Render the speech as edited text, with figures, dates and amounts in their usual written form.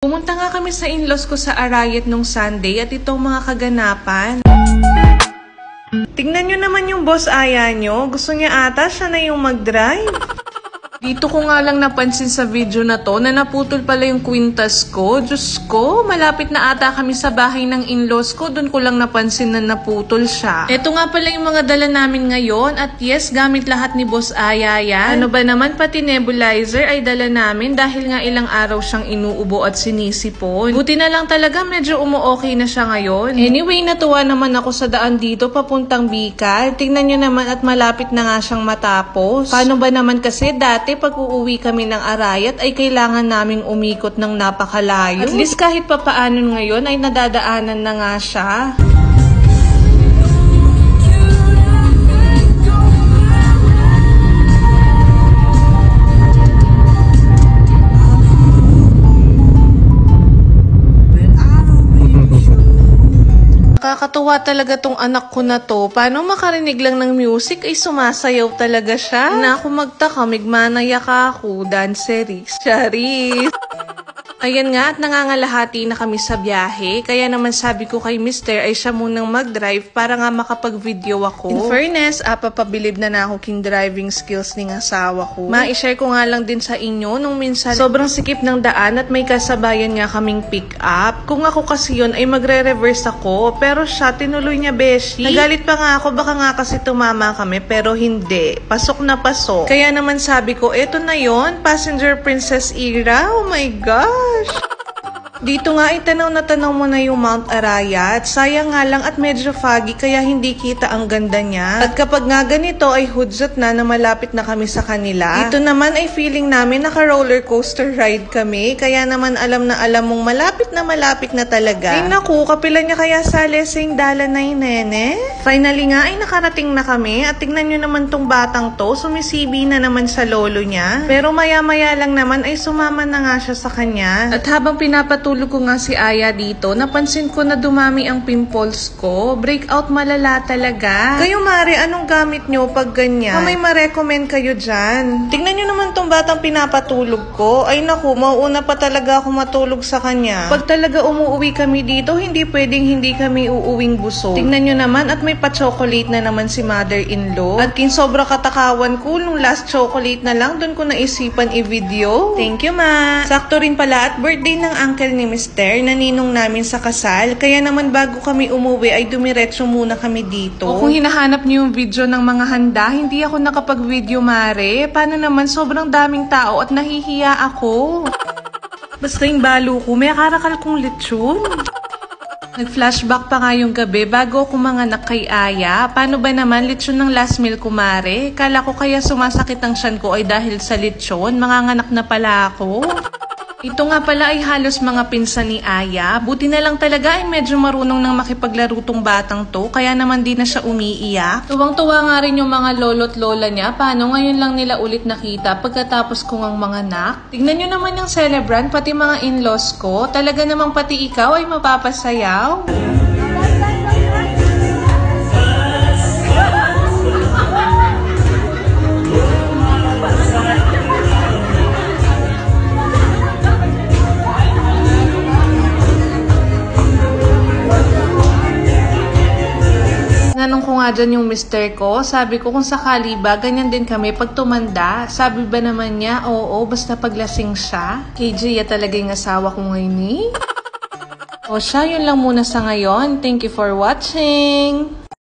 Pumunta nga kami sa in-laws ko sa Arayat nung Sunday at itong mga kaganapan. Tingnan nyo naman yung boss Aya nyo. Gusto niya ata siya na yung mag-drive. Dito ko nga lang napansin sa video na to na naputol pala yung kwintas ko. Diyos ko, malapit na ata kami sa bahay ng in-laws ko. Doon ko lang napansin na naputol siya. Ito nga pala yung mga dala namin ngayon. At yes, gamit lahat ni Boss Aya yan. Ano ba naman, pati nebulizer ay dala namin dahil nga ilang araw siyang inuubo at sinisipon. Buti na lang talaga medyo umu-okay na siya ngayon. Anyway, natuwa naman ako sa daan dito papuntang Bicol. Tingnan nyo naman at malapit na nga siyang matapos. Paano ba naman kasi dati pag uuwi kami ng Arayat ay kailangan naming umikot ng napakalayo. At least kahit papaano ngayon ay nadadaanan na nga siya. Nakakatuwa talaga tong anak ko na to. Paano makarinig lang ng music ay sumasayaw talaga siya. Na ako magtaka, migmanaya ka ako, danceries. Charis! Ayan nga at nangangalahati na kami sa biyahe. Kaya naman sabi ko kay Mister ay siya munang mag-drive para nga makapag-video ako. In fairness, papabilib na ako king driving skills ng asawa ko. Ma-share ko nga lang din sa inyo nung minsan sobrang sikip ng daan at may kasabayan nga kaming pick up. Kung ako kasi yun ay magre-reverse ako. Pero siya, tinuloy niya beshi. Nagalit pa nga ako, baka nga kasi tumama kami pero hindi. Pasok na pasok. Kaya naman sabi ko, eto na yon, passenger princess era. Oh my God! Dito nga itanaw na tanaw mo na yung Mount Arayat. Sayang nga lang at medyo foggy kaya hindi kita ang ganda niya. At kapag nga ganito ay hudzot na malapit na kami sa kanila. Dito naman ay feeling namin naka roller coaster ride kami. Kaya naman alam na alam mong malapit na talaga. Ay naku, kapila niya kaya sa lesing dala na yung nene. Finally nga ay nakarating na kami. At tingnan nyo naman tong batang to. Sumisibi na naman sa lolo niya. Pero maya-maya lang naman ay sumama na nga siya sa kanya. At habang pinapatulog ko nga si Aya dito, napansin ko na dumami ang pimples ko. Breakout malala talaga. Kayo Mare, anong gamit nyo pag ganyan? May ma-recommend kayo dyan. Tingnan nyo naman tong batang pinapatulog ko. Ay naku, mauuna pa talaga ako matulog sa kanya. Pag talaga umuwi kami dito, hindi pwedeng hindi kami uuwing busog. Tingnan nyo naman at may pa-chocolate na naman si mother-in-law. At kin sobra katakawan ko, nung last chocolate na lang, dun ko naisipan i-video. Thank you ma. Sakto rin pala at birthday ng uncle ni Mister, naninong namin sa kasal. Kaya naman bago kami umuwi ay dumiretso muna kami dito. O kung hinahanap niyo yung video ng mga handa, hindi ako nakapag-video Mare. Paano naman sobrang daming tao at nahihiya ako. Basta yung balo ko, may karakal kong lechon. Nag-flashback pa nga yung gabi bago ako manganak kay Aya. Paano ba naman lechon ng last meal ko Mare? Kala ko kaya sumasakit ang tiyan ko ay dahil sa lechon. Manganganak na pala ako. Ito nga pala ay halos mga pinsan ni Aya. Buti na lang talaga ay medyo marunong nang makipaglaro tong batang to. Kaya naman di na siya umiiyak. Tuwang-tuwa nga rin yung mga lolo't lola niya. Paano ngayon lang nila ulit nakita pagkatapos kong ang mga anak. Tignan nyo naman yung celebrant, pati mga in-laws ko. Talaga namang pati ikaw ay mapapasayaw. Nanong ko nga dyan yung mister ko, sabi ko kung sakali ba, ganyan din kami pag tumanda. Sabi ba naman niya, oo, basta paglasing siya. KJ ya talaga yung asawa ko ngayon eh. O siya, yun lang muna sa ngayon. Thank you for watching!